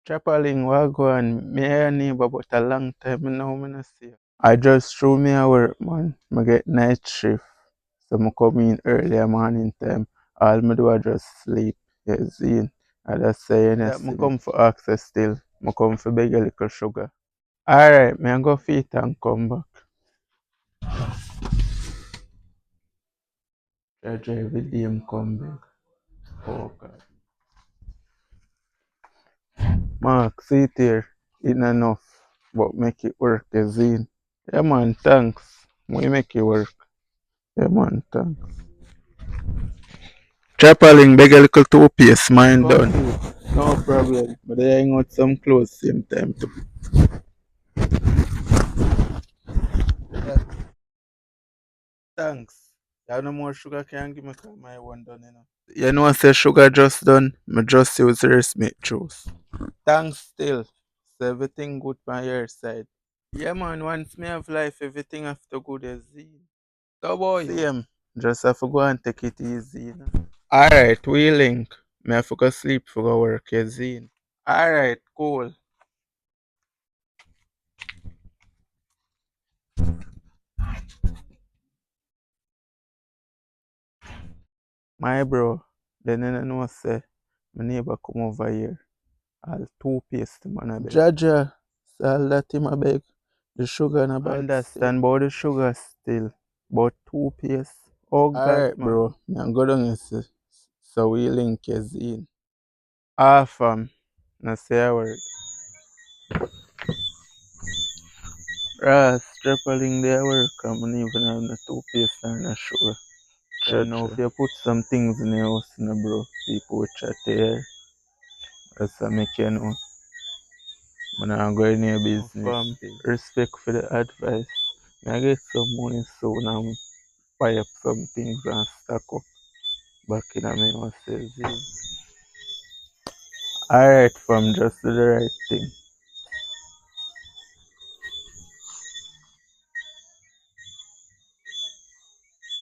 Chapaling Wagwan, me and your neighbor, but a long time now, me no see you. I just threw me a work, man. Me get night shift. So me come in early morning time. All me do I just sleep. You see? I just say you that me come for access still. Me come for beg a little sugar. Alright, me I go feed and come back. I drive with him come back. Oh God. Mark, see it here. It not enough. But make it work, you see? Yeah man, thanks. We make it work. Yeah man, thanks. Traveling beg a little two-piece, mine done. No problem. But I hang out some clothes same time too. Thanks. You have no more sugar can give me 'cause my one done, you know. You know I say sugar just done. Me just use the rest make juice. Thanks still. So everything good by your side. Yeah man, once me have life, everything have to good as easy. So boy. Same. Just have to go and take it easy, you know. Alright, we link. Me have to go sleep for go work, you see. Alright, cool. My bro, then you know say my neighbor come over here. I'll two-paste man a beg. Jaja, sell that him a beg. The sugar na bad. Understand about the sugar still. But two-paste. Oh God, alright, man. Bro. I'm go down and see. So we link is in. Ah fam. Na say a word. Ras, tripling their work. I'm not even have no two-paste and no sugar. So now if you put some things in your house, no, bro, people will chat here. That's what make you know. When I'm going in your business. Respect for the advice. I get some money soon and buy up some things and stack up back in my houses. Alright, fam, just do the right thing.